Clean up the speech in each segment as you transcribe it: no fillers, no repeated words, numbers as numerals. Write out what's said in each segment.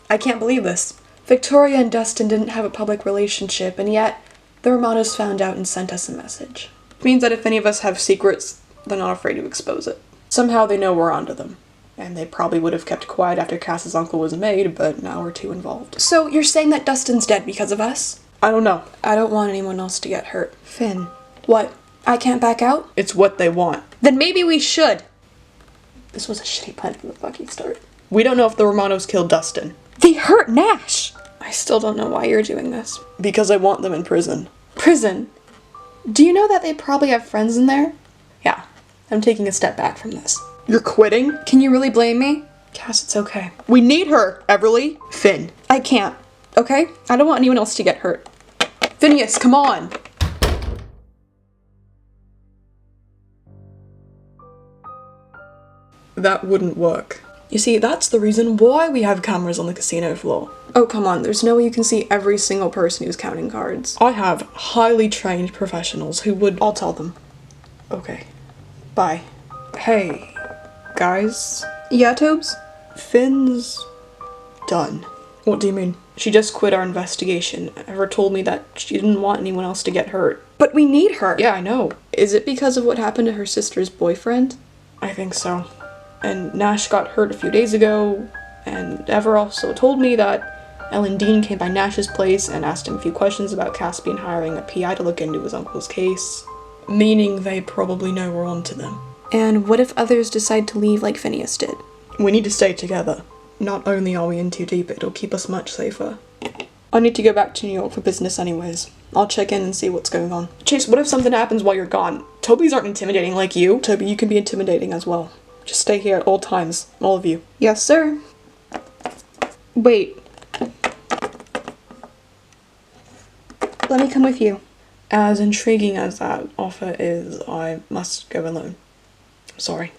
I can't believe this. Victoria and Dustin didn't have a public relationship, and yet the Romanos found out and sent us a message. It means that if any of us have secrets, they're not afraid to expose it. Somehow they know we're onto them. And they probably would have kept quiet after Cass's uncle was made, but now we're too involved. So you're saying that Dustin's dead because of us? I don't know. I don't want anyone else to get hurt. Finn. What? I can't back out? It's what they want. Then maybe we should. This was a shitty plan from the fucking start. We don't know if the Romanos killed Dustin. They hurt Nash! I still don't know why you're doing this. Because I want them in prison. Prison? Do you know that they probably have friends in there? Yeah, I'm taking a step back from this. You're quitting? Can you really blame me? Cass, it's okay. We need her, Everly. Finn. I can't, okay? I don't want anyone else to get hurt. Phineas, come on! That wouldn't work. You see, that's the reason why we have cameras on the casino floor. Oh, come on, there's no way you can see every single person who's counting cards. I have highly trained professionals who would... I'll tell them. Okay. Bye. Hey, guys. Yeah, Tobes? Finn's... done. What do you mean? She just quit our investigation. Ever told me that she didn't want anyone else to get hurt. But we need her! Yeah, I know. Is it because of what happened to her sister's boyfriend? I think so. And Nash got hurt a few days ago, and Ever also told me that Ellen Dean came by Nash's place and asked him a few questions about Caspian hiring a PI to look into his uncle's case. Meaning they probably know we're onto them. And what if others decide to leave like Phineas did? We need to stay together. Not only are we in too deep, it'll keep us much safer. I need to go back to New York for business anyways. I'll check in and see what's going on. Chase, what if something happens while you're gone? Toby's aren't intimidating like you. Toby, you can be intimidating as well. Just stay here at all times, all of you. Yes, sir. Wait. Let me come with you. As intriguing as that offer is, I must go alone. Sorry.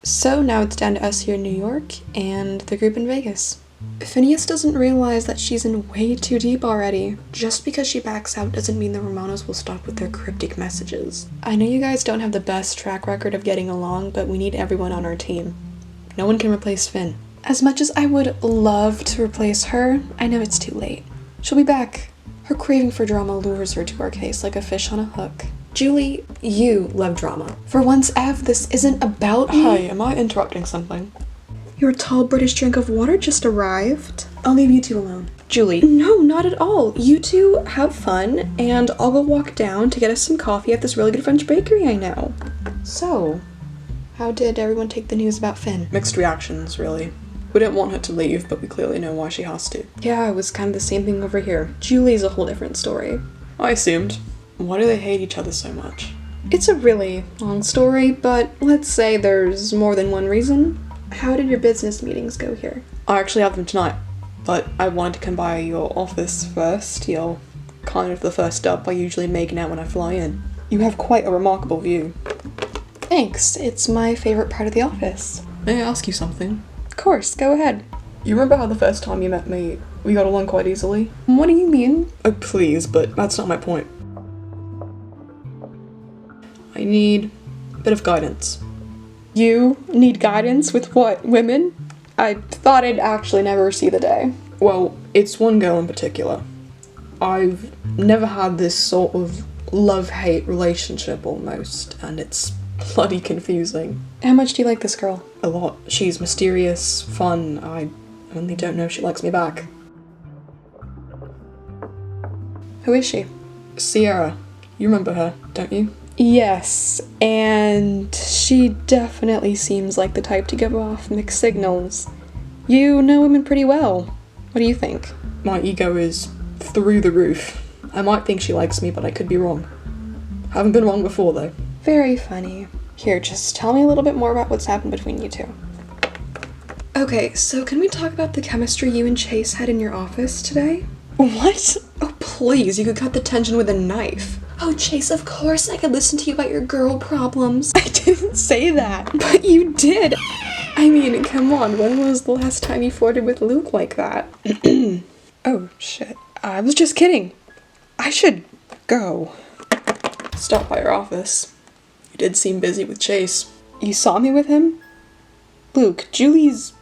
So now it's down to us here in New York, and the group in Vegas. Phineas doesn't realize that she's in way too deep already. Just because she backs out doesn't mean the Romanos will stop with their cryptic messages. I know you guys don't have the best track record of getting along, but we need everyone on our team. No one can replace Finn. As much as I would love to replace her, I know it's too late. She'll be back. Her craving for drama lures her to our case like a fish on a hook. Julie, you love drama. For once, Ev, this isn't about me. Hi, am I interrupting something? Your tall British drink of water just arrived. I'll leave you two alone. Julie. No, not at all. You two have fun, and I'll go walk down to get us some coffee at this really good French bakery I know. So, how did everyone take the news about Finn? Mixed reactions, really. We didn't want her to leave, but we clearly know why she has to. Yeah, it was kind of the same thing over here. Julie's a whole different story. I assumed. Why do they hate each other so much? It's a really long story, but let's say there's more than one reason. How did your business meetings go here? I actually have them tonight, but I wanted to come by your office first. You're kind of the first stop I usually make now when I fly in. You have quite a remarkable view. Thanks, it's my favorite part of the office. May I ask you something? Of course, go ahead. You remember how the first time you met me, we got along quite easily? What do you mean? Oh please, but that's not my point. I need a bit of guidance. You need guidance with what, women? I thought I'd actually never see the day. Well, it's one girl in particular. I've never had this sort of love-hate relationship almost, and it's bloody confusing. How much do you like this girl? A lot. She's mysterious, fun. I only don't know if she likes me back. Who is she? Sierra. You remember her, don't you? Yes, and she definitely seems like the type to give off mixed signals. You know women pretty well. What do you think? My ego is through the roof. I might think she likes me, but I could be wrong. Haven't been wrong before, though. Very funny. Here, just tell me a little bit more about what's happened between you two. Okay, so can we talk about the chemistry you and Chase had in your office today? What? Oh, please, you could cut the tension with a knife. Oh, Chase, of course I could listen to you about your girl problems. I didn't say that. But you did. I mean, come on, when was the last time you flirted with Luke like that? Oh, shit. I was just kidding. I should go. Stop by your office. You did seem busy with Chase. You saw me with him? Luke, she's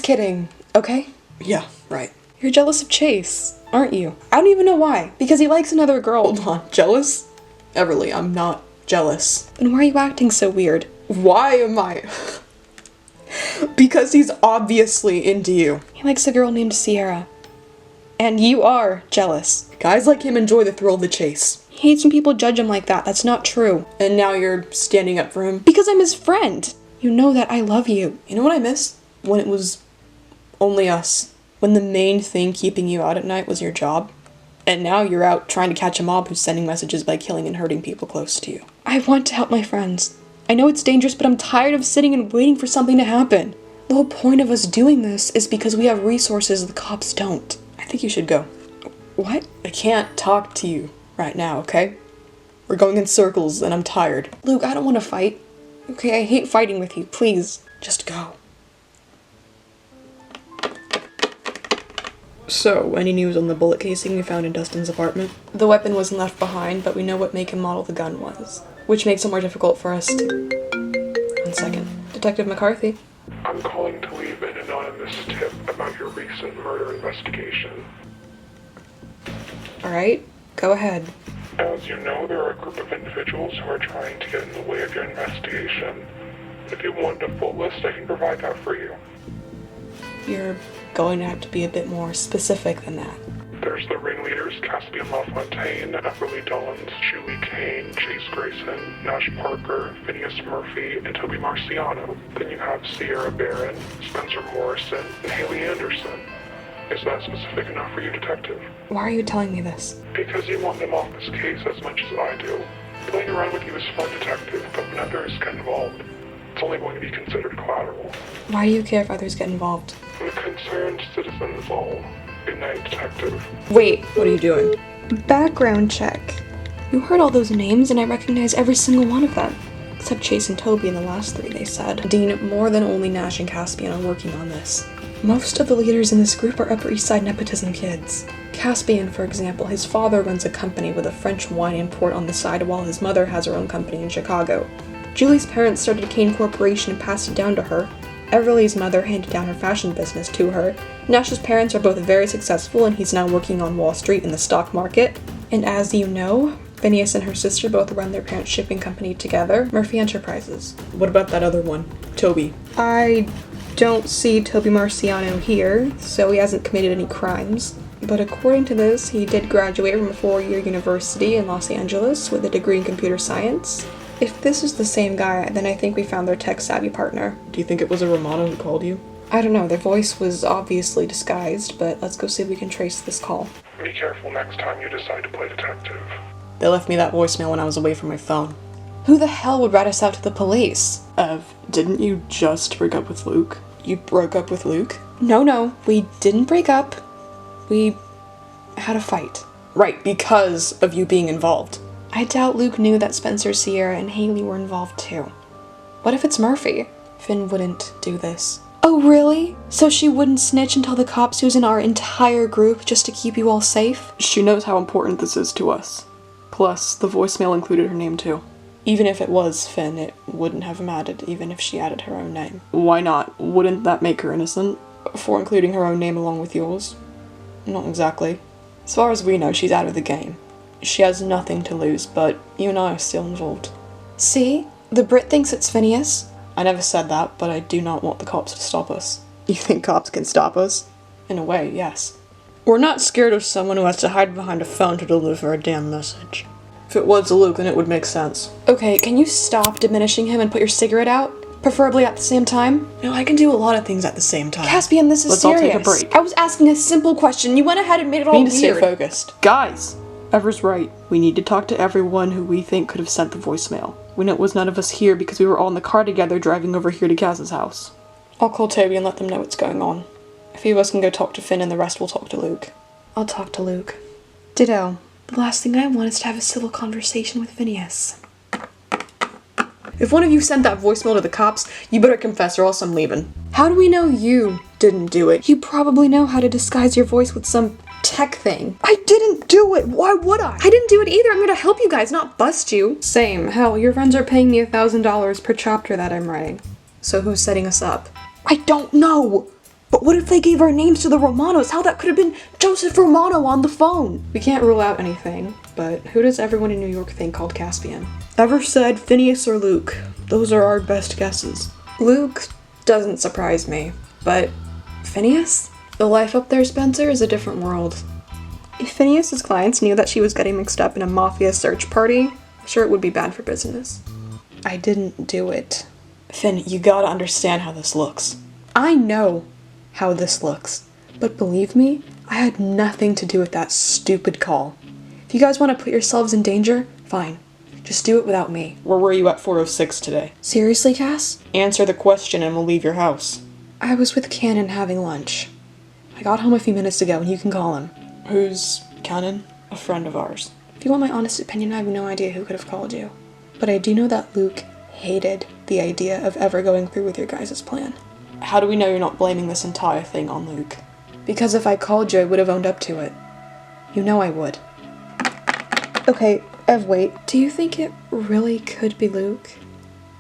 kidding, okay? Yeah, right. You're jealous of Chase, aren't you? I don't even know why, because he likes another girl. Hold on, jealous? Everly, I'm not jealous. Then why are you acting so weird? Why am I? Because he's obviously into you. He likes a girl named Sierra. And you are jealous. Guys like him enjoy the thrill of the chase. He hates when people judge him like that. That's not true. And now you're standing up for him? Because I'm his friend. You know that I love you. You know what I miss? When it was only us. When the main thing keeping you out at night was your job. And now you're out trying to catch a mob who's sending messages by killing and hurting people close to you. I want to help my friends. I know it's dangerous, but I'm tired of sitting and waiting for something to happen. The whole point of us doing this is because we have resources the cops don't. I think you should go. What? I can't talk to you right now, okay? We're going in circles and I'm tired. Luke, I don't want to fight. Okay, I hate fighting with you. Please, just go. So, any news on the bullet casing we found in Dustin's apartment? The weapon wasn't left behind, but we know what make and model the gun was, which makes it more difficult for us to... 1 second. Detective McCarthy. I'm calling to leave an anonymous tip about your recent murder investigation. Alright, go ahead. As you know, there are a group of individuals who are trying to get in the way of your investigation. If you want a full list, I can provide that for you. You're going to have to be a bit more specific than that. There's the ringleaders, Caspian LaFontaine, Everly Dillons, Julie Kane, Chase Grayson, Nash Parker, Phineas Murphy, and Toby Marciano. Then you have Sierra Barron, Spencer Morrison, and Haley Anderson. Is that specific enough for you, Detective? Why are you telling me this? Because you want them off this case as much as I do. Playing around with you is fun, Detective, but when others get involved, it's only going to be considered collateral. Why do you care if others get involved? The concerned citizen is all. Good night, Detective. Wait, what are you doing? Background check. You heard all those names and I recognize every single one of them. Except Chase and Toby in the last 3, they said. Dean, more than only Nash and Caspian are working on this. Most of the leaders in this group are Upper East Side nepotism kids. Caspian, for example, his father runs a company with a French wine import on the side while his mother has her own company in Chicago. Julie's parents started Kane Corporation and passed it down to her. Everly's mother handed down her fashion business to her. Nash's parents are both very successful and he's now working on Wall Street in the stock market. And as you know, Phineas and her sister both run their parents' shipping company together, Murphy Enterprises. What about that other one, Toby? I don't see Toby Marciano here, so he hasn't committed any crimes. But according to this, he did graduate from a 4-year university in Los Angeles with a degree in computer science. If this is the same guy, then I think we found their tech-savvy partner. Do you think it was a Romano who called you? I don't know, their voice was obviously disguised, but let's go see if we can trace this call. Be careful next time you decide to play detective. They left me that voicemail when I was away from my phone. Who the hell would rat us out to the police? Ev, didn't you just break up with Luke? You broke up with Luke? No, we didn't break up. We had a fight. Right, because of you being involved. I doubt Luke knew that Spencer, Sierra, and Haley were involved too. What if it's Murphy? Finn wouldn't do this. Oh, really? So she wouldn't snitch and tell the cops who's in our entire group just to keep you all safe? She knows how important this is to us. Plus, the voicemail included her name too. Even if it was Finn, it wouldn't have mattered even if she added her own name. Why not? Wouldn't that make her innocent? For including her own name along with yours? Not exactly. As far as we know, she's out of the game. She has nothing to lose, but you and I are still involved. See? The Brit thinks it's Phineas. I never said that, but I do not want the cops to stop us. You think cops can stop us? In a way, yes. We're not scared of someone who has to hide behind a phone to deliver a damn message. If it was Luke, then it would make sense. Okay, can you stop diminishing him and put your cigarette out? Preferably at the same time? No, I can do a lot of things at the same time. Caspian, this is Let's serious. all take a break. I was asking a simple question. You went ahead and made it all We need weird. to stay focused. Guys! Ever's right. We need to talk to everyone who we think could have sent the voicemail. We know it was none of us here because we were all in the car together driving over here to Kaz's house. I'll call Toby and let them know what's going on. A few of us can go talk to Finn and the rest will talk to Luke. I'll talk to Luke. Ditto. The last thing I want is to have a civil conversation with Phineas. If one of you sent that voicemail to the cops, you better confess or else I'm leaving. How do we know you Didn't do it. You probably know how to disguise your voice with some tech thing. I didn't do it! Why would I? I didn't do it either. I'm gonna help you guys, not bust you. Same. Hell, your friends are paying me $1,000 per chapter that I'm writing. So who's setting us up? I don't know! But what if they gave our names to the Romanos? How that could have been Joseph Romano on the phone? We can't rule out anything, but who does everyone in New York think called Caspian? Ever said Phineas or Luke. Those are our best guesses. Luke doesn't surprise me, but Phineas? The life up there, Spencer, is a different world. If Phineas's clients knew that she was getting mixed up in a mafia search party, I'm sure it would be bad for business. I didn't do it. Finn, you gotta understand how this looks. I know how this looks, but believe me, I had nothing to do with that stupid call. If you guys want to put yourselves in danger, fine. Just do it without me. Where were you at 4:06 today? Seriously, Cass? Answer the question and we'll leave your house. I was with Cannon having lunch. I got home a few minutes ago and you can call him. Who's Cannon? A friend of ours. If you want my honest opinion, I have no idea who could have called you. But I do know that Luke hated the idea of ever going through with your guys' plan. How do we know you're not blaming this entire thing on Luke? Because if I called you, I would have owned up to it. You know I would. Okay, Ev, wait. Do you think it really could be Luke?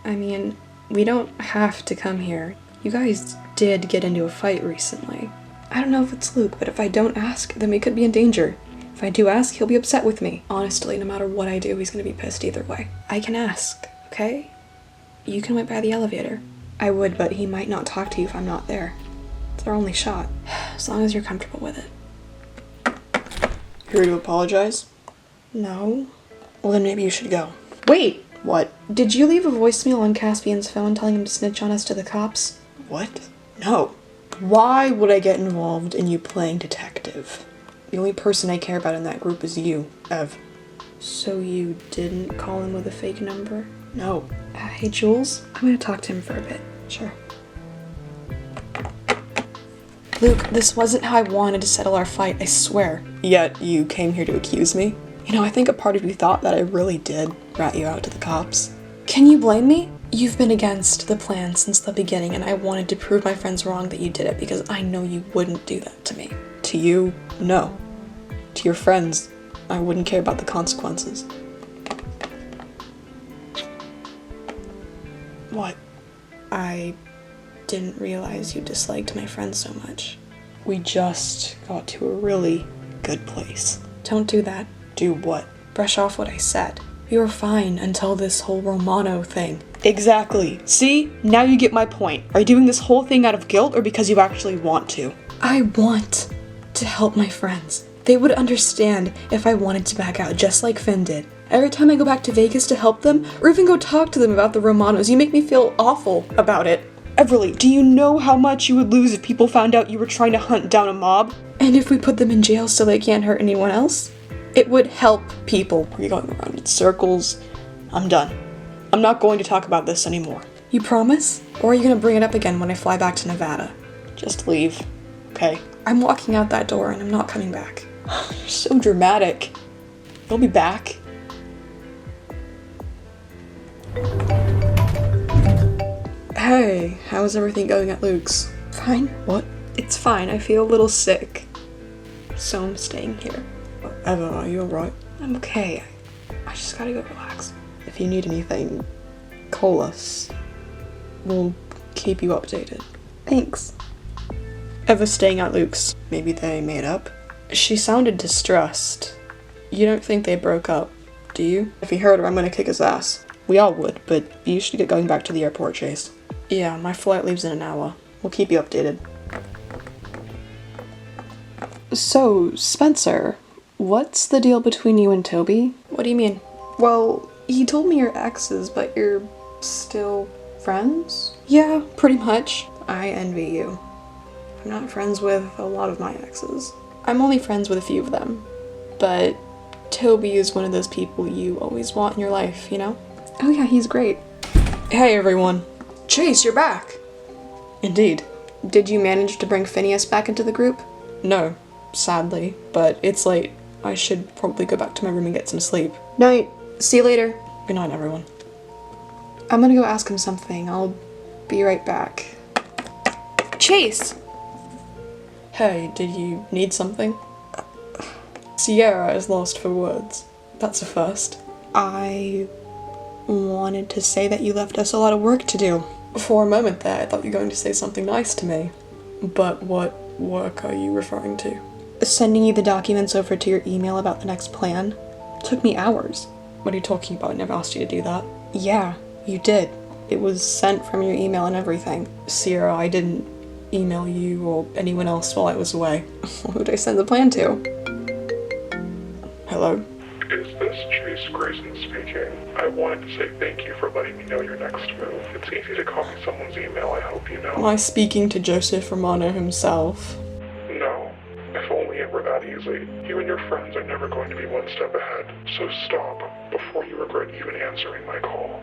I mean, we don't have to come here. You guys did get into a fight recently. I don't know if it's Luke, but if I don't ask, then we could be in danger. If I do ask, he'll be upset with me. Honestly, no matter what I do, he's gonna be pissed either way. I can ask, okay? You can wait by the elevator. I would, but he might not talk to you if I'm not there. It's our only shot. As long as you're comfortable with it. Here to apologize? No? Well, then maybe you should go. Wait! What? Did you leave a voicemail on Caspian's phone telling him to snitch on us to the cops? What? No. Why would I get involved in you playing detective? The only person I care about in that group is you, Ev. So you didn't call him with a fake number? No. Hey, Jules? I'm gonna talk to him for a bit. Sure. Luke, this wasn't how I wanted to settle our fight, I swear. Yet you came here to accuse me? You know, I think a part of you thought that I really did rat you out to the cops. Can you blame me? You've been against the plan since the beginning, and I wanted to prove my friends wrong that you did it because I know you wouldn't do that to me. To you, no. To your friends, I wouldn't care about the consequences. What? I didn't realize you disliked my friends so much. We just got to a really good place. Don't do that. Do what? Brush off what I said. We were fine until this whole Romano thing. Exactly. See? Now you get my point. Are you doing this whole thing out of guilt or because you actually want to? I want to help my friends. They would understand if I wanted to back out, just like Finn did. Every time I go back to Vegas to help them, or even go talk to them about the Romanos, you make me feel awful about it. Everly, do you know how much you would lose if people found out you were trying to hunt down a mob? And if we put them in jail so they can't hurt anyone else? It would help people. Are you going around in circles? I'm done. I'm not going to talk about this anymore. You promise? Or are you gonna bring it up again when I fly back to Nevada? Just leave, okay? I'm walking out that door and I'm not coming back. You're so dramatic. You'll be back. Hey, how's everything going at Luke's? Fine. What? It's fine, I feel a little sick. So I'm staying here. Eva, are you alright? I'm okay. I just gotta go relax. If you need anything, call us. We'll keep you updated. Thanks. Eva's staying at Luke's. Maybe they made up? She sounded distressed. You don't think they broke up, do you? If he heard her, I'm gonna kick his ass. We all would, but you should get going back to the airport, Chase. Yeah, my flight leaves in an hour. We'll keep you updated. So, Spencer, what's the deal between you and Toby? What do you mean? Well, he told me you're exes, but you're still friends? Yeah, pretty much. I envy you. I'm not friends with a lot of my exes. I'm only friends with a few of them. But Toby is one of those people you always want in your life, you know? Oh yeah, he's great. Hey everyone. Chase, you're back! Indeed. Did you manage to bring Phineas back into the group? No, sadly, but it's late. I should probably go back to my room and get some sleep. Night. See you later. Good night, everyone. I'm gonna go ask him something. I'll be right back. Chase! Hey, did you need something? Sierra is lost for words. That's a first. I wanted to say that you left us a lot of work to do. For a moment there, I thought you were going to say something nice to me. But what work are you referring to? Sending you the documents over to your email about the next plan took me hours. What are you talking about? I never asked you to do that. Yeah, you did. It was sent from your email and everything. Sierra, I didn't email you or anyone else while I was away. Who'd I send the plan to? Hello? Is this Chase Grayson speaking? I wanted to say thank you for letting me know your next move. It's easy to copy someone's email, I hope you know. Am I speaking to Joseph Romano himself? No. If only it were that easy. You and your friends are never going to be one step ahead. So stop, before you regret even answering my call.